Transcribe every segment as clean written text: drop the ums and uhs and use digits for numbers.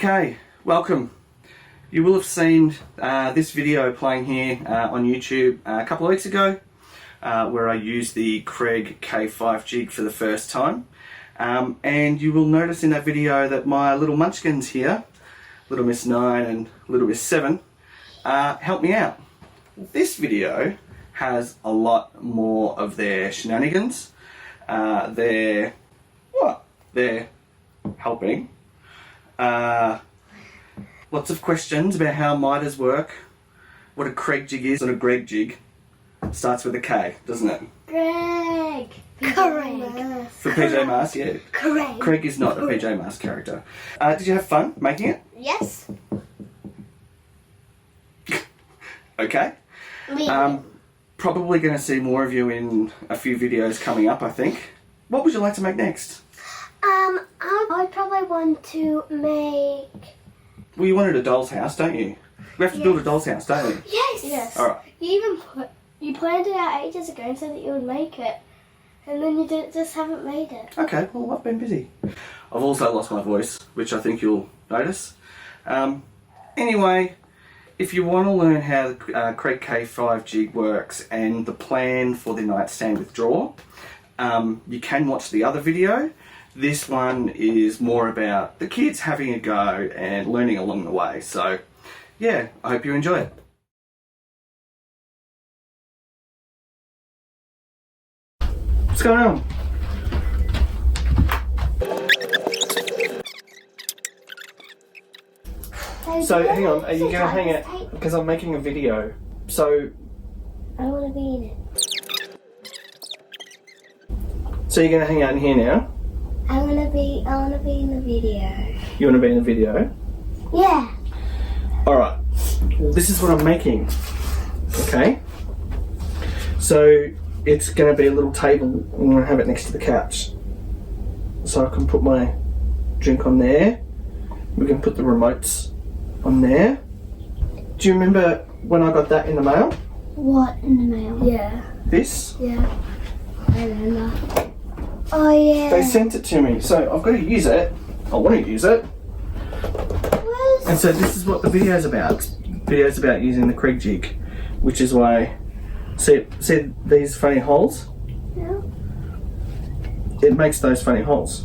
Okay, welcome. You will have seen this video playing here on YouTube a couple of weeks ago where I used the Kreg K5 jig for the first time. And you will notice in that video that my little munchkins here, little Miss 9 and little Miss 7, helped me out. This video has a lot more of their shenanigans. They're helping. Lots of questions about how miters work, what a Kreg jig is, and a Greg jig. Starts with a K, doesn't it? Greg. Kreg. For PJ Masks, yeah. Kreg. Kreg is not a PJ Masks character. Did you have fun making it? Yes. Okay. Probably going to see more of you in a few videos coming up, I think. What would you like to make next? I probably want to make... Well, you wanted a doll's house, don't you? We have to build a doll's house, don't we? Yes. Yes. All right. You planned it out ages ago and said that you would make it, and then you just haven't made it. Okay, well, I've been busy. I've also lost my voice, which I think you'll notice. Anyway, if you want to learn how the Kreg K5 jig works and the plan for the nightstand withdrawal, you can watch the other video. This one is more about the kids having a go and learning along the way. So, yeah, I hope you enjoy it. What's going on? So, hang on, are you going to hang it? Because I'm making a video. So... I want to be in it. So you're going to hang out in here now? I want to be in the video. You want to be in the video? Yeah. Alright, this is what I'm making. Okay? So it's going to be a little table. I'm going to have it next to the couch. So I can put my drink on there. We can put the remotes on there. Do you remember when I got that in the mail? What in the mail? Yeah. This? Yeah. I remember. Oh yeah. They sent it to me, so I've got to use it. I want to use it. And so this is what the video's about. The video's about using the Kreg jig, which is why... See these funny holes? Yeah. It makes those funny holes.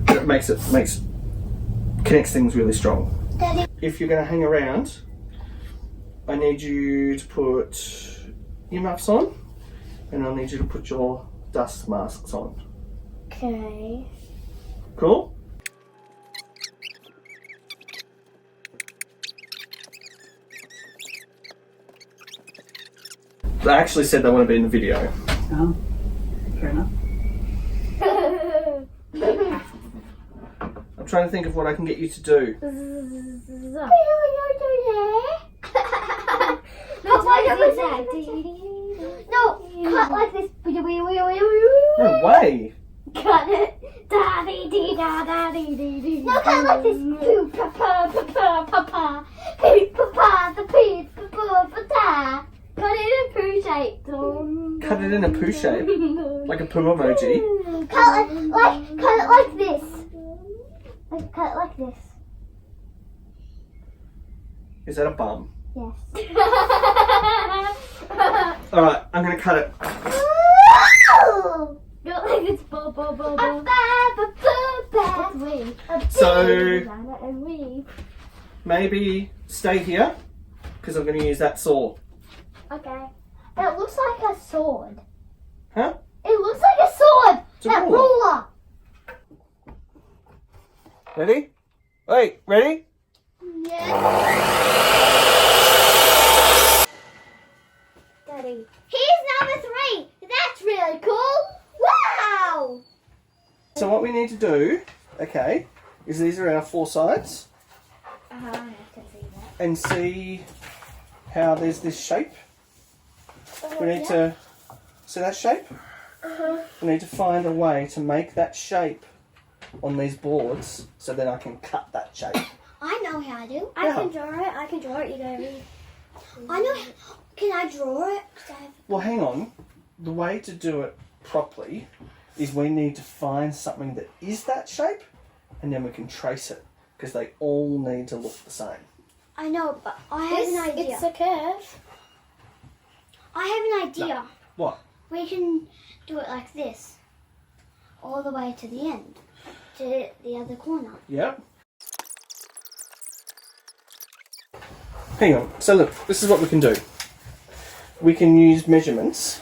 It connects things really strong. Daddy. If you're going to hang around, I need you to put earmuffs on, and I'll need you to put your dust masks on. Okay. Cool? They actually said they want to be in the video. Oh, fair enough. I'm trying to think of what I can get you to do. No, cut like this. No way! Cut it. No, cut like this. Poo, pa, pa, pa, pa, pa. Poo, pa, pa, the poo, pa, pa, pa, ta. Cut it in a poo shape. Cut it in a poo shape? Like a poo emoji? Cut it like this. Cut it like this. Is that a bum? Yes. Alright, I'm going to cut it. Go like this. So, maybe stay here, because I'm going to use that saw. Okay. That looks like a sword. Huh? It looks like a sword. It's a that ruler. ruler. Ready? Wait, ready? Yeah. Daddy. Here's number 3. That's really cool. Wow. So what we need to do, okay, is these are our 4 sides. I have to see that. And see how there's this shape. We need to see that shape? We need to find a way to make that shape on these boards so then I can cut that shape. I know how to. Yeah. I can draw it. You know me. I know. Can I draw it? Well, hang on. The way to do it properly is we need to find something that is that shape and then we can trace it. because they all need to look the same. I know, but I have an idea. It's a curve. I have an idea. What? We can do it like this, all the way to the end, to the other corner. Yep. Hang on. So look, this is what we can do. We can use measurements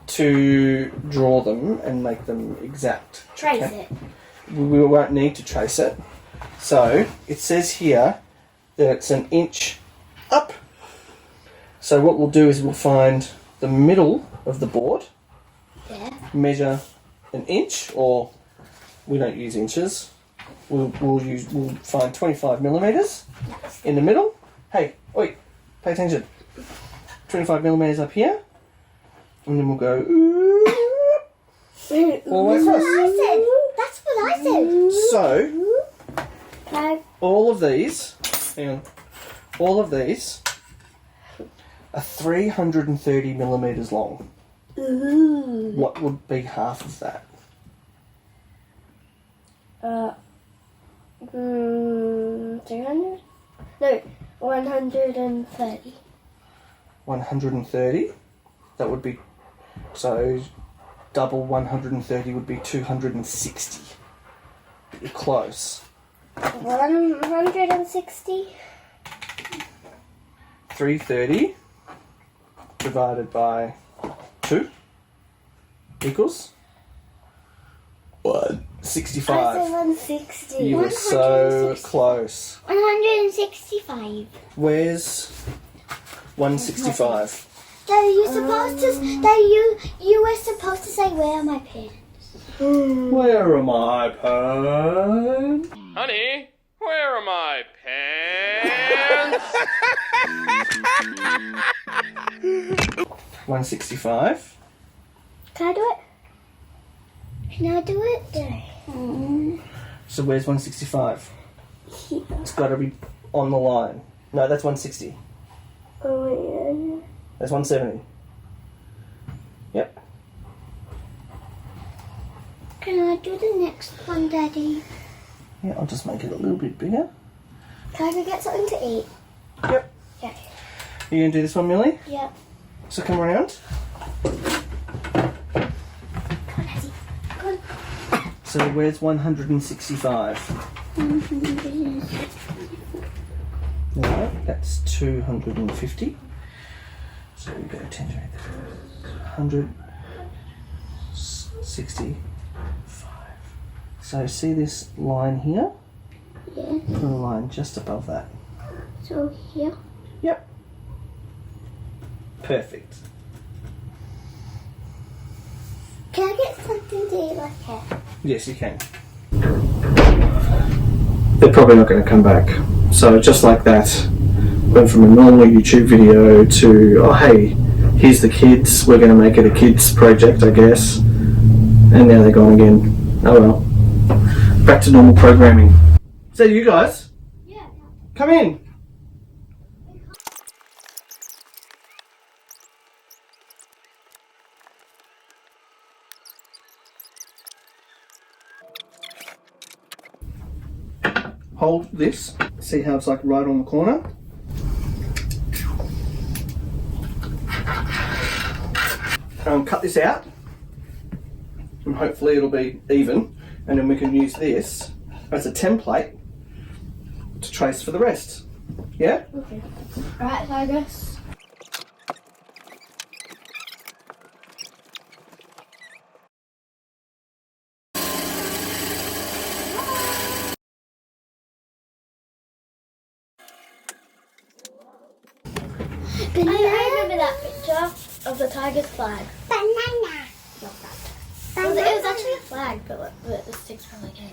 to draw them and make them exact. Trace Okay. it. We won't need to trace it. So it says here that it's an inch up. So what we'll do is we'll find the middle of the board, Yeah. measure an inch, or we don't use inches. We'll find 25 millimeters in the middle. Hey, wait, pay attention. 25 millimeters up here, and then we'll go all the way across. That's what I said. So No. all of these, hang on, all of these are 330 millimeters long. Ooh. What would be half of that? 300? No, 130. 130. That would be, so double 130 would be 260. You're close. 160? 330 divided by 2 equals 165. I said 160. You were so close. 165. Where's 165? So you supposed to. You were supposed to say, "Where are my pins?" Where are my pants? Honey, where are my pants? 165. Can I do it? Can I do it? So where's 165? It's got to be on the line. No, that's 160. Oh, That's 170. Yep. Can I do the next one, Daddy? Yeah, I'll just make it a little bit bigger. Can I go get something to eat? Yep. Okay. You gonna do this one, Millie? Yep. So come around. So where's 165? No, that's 250. So we go 10 right there. 165. So see this line here? Yeah. Put a line just above that. So here. Yep. Perfect. Can I get something to eat like that? Yes, you can. They're probably not going to come back. So just like that, went from a normal YouTube video to, oh hey, here's the kids, we're going to make it a kids project, I guess. And now they're gone again. Oh well. Back to normal programming. Is that you guys? Yeah. Come in. Hold this. See how it's like right on the corner? Cut this out. And hopefully it'll be even. And then we can use this as a template to trace for the rest. Yeah? okay. Right, so I guess. I remember that picture of the tiger's flag. Banana. It was actually a flag, but the sticks probably came.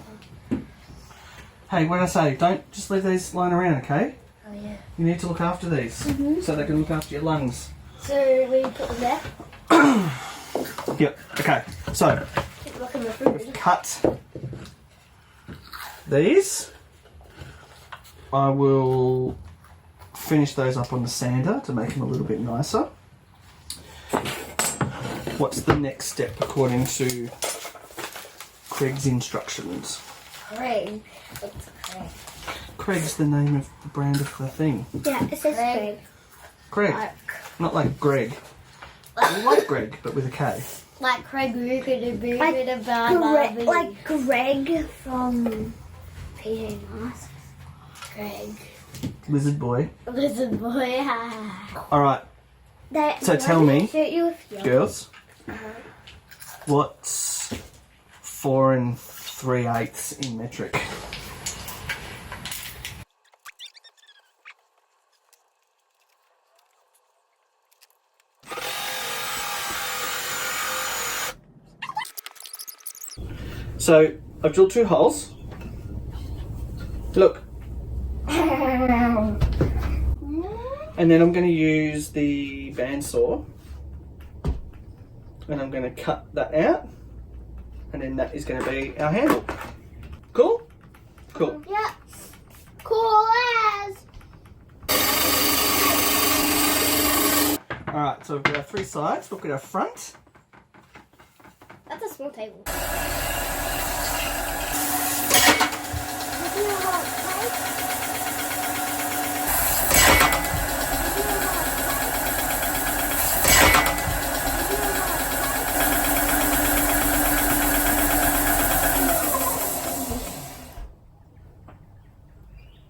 Hey, what did I say? Don't just leave these lying around, okay? Oh yeah. You need to look after these so they can look after your lungs. So we put them there. Yep. Okay. So Keep looking in the fridge. cut these. I will finish those up on the sander to make them a little bit nicer. What's the next step according to Craig's instructions? Kreg. What's Kreg? Craig's the name of the brand of the thing. Yeah, it says Kreg. Craig. Not like Greg. Like Greg, but with a K. Like Kreg, Like Greg from PJ Masks. Kreg. Lizard boy. Lizard boy. Alright, so tell me, Shoot you with your girls, what's 4 3/8 in metric? So I've drilled 2 holes. Look. And then I'm going to use the bandsaw and I'm going to cut that out, and then that is going to be our handle. Cool? Cool. Yeah. Cool as. Alright, so we've got our 3 sides. Look at our front. That's a small table.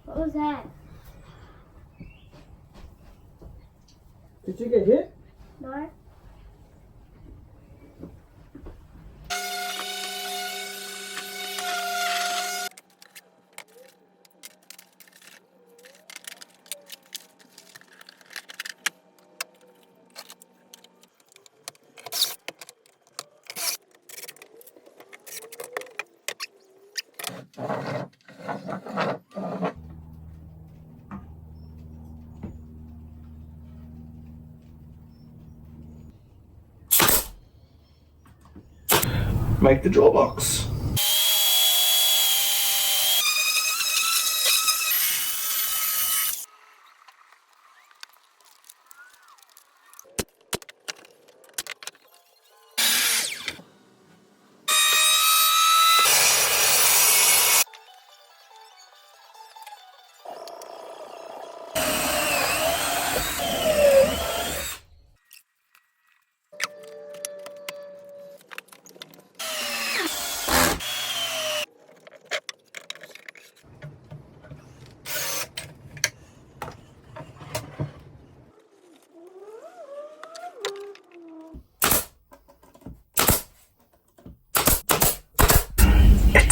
What was that? Did you get hit? No. Make the draw box.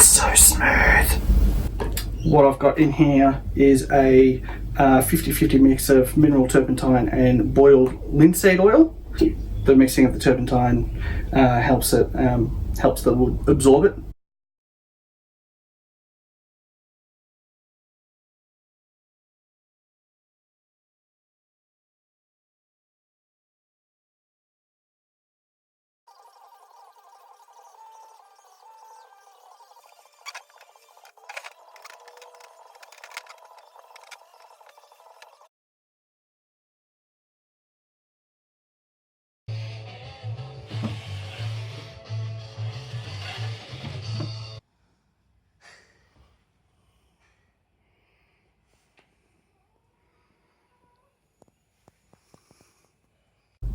So smooth. What I've got in here is a 50-50 mix of mineral turpentine and boiled linseed oil. The mixing of the turpentine helps the wood absorb it.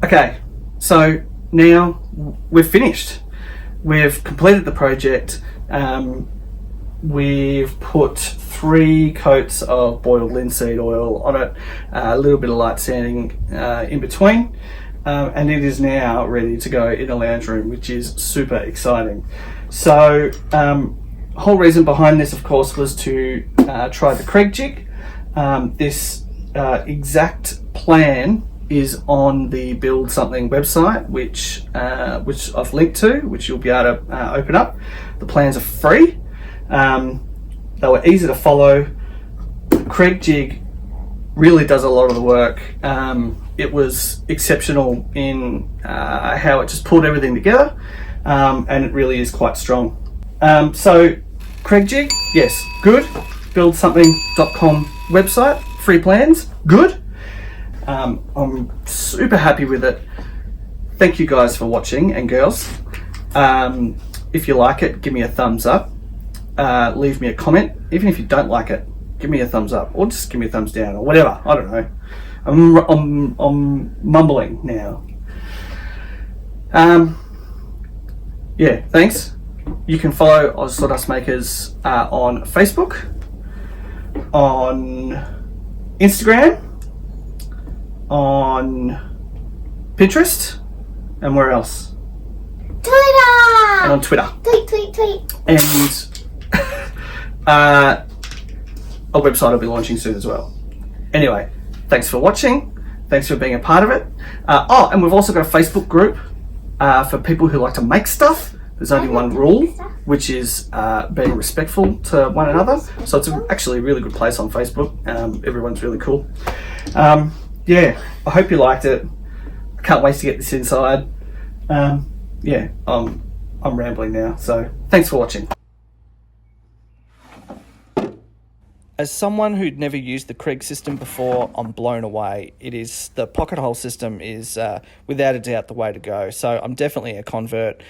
Okay, so now we've finished. We've completed the project. We've put 3 coats of boiled linseed oil on it, a little bit of light sanding in between, and it is now ready to go in the lounge room, which is super exciting. So, whole reason behind this, of course, was to try the Kreg jig. This exact plan is on the Build Something website, which I've linked to, which you'll be able to open up. The plans are free. They were easy to follow. The Kreg jig really does a lot of the work. It was exceptional in how it just pulled everything together, and it really is quite strong. So Kreg jig, yes, good. BuildSomething.com website, free plans, good. I'm super happy with it. Thank you guys for watching, and girls. If you like it, give me a thumbs up. leave me a comment. Even if you don't like it, give me a thumbs up or just give me a thumbs down or whatever. I don't know. I'm mumbling now. Yeah, thanks. You can follow Oz Sawdust Makers on Facebook, on Instagram, on Pinterest, and where else? Twitter! And on Twitter. Tweet. And a website will be launching soon as well. Anyway, thanks for watching. Thanks for being a part of it. And we've also got a Facebook group for people who like to make stuff. There's only one rule, which is being respectful to one another. So it's actually a really good place on Facebook. Everyone's really cool. Yeah, I hope you liked it. I can't wait to get this inside. Yeah, I'm rambling now. So thanks for watching. As someone who'd never used the Kreg system before, I'm blown away. The pocket hole system is without a doubt the way to go. So I'm definitely a convert.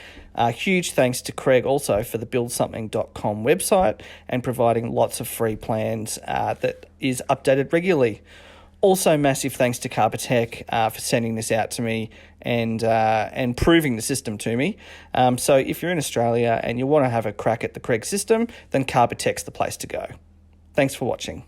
Huge thanks to Kreg also for the buildsomething.com website and providing lots of free plans that is updated regularly. Also, massive thanks to Carbatec for sending this out to me and proving the system to me. So if you're in Australia and you want to have a crack at the Kreg system, then Carbatec's the place to go. Thanks for watching.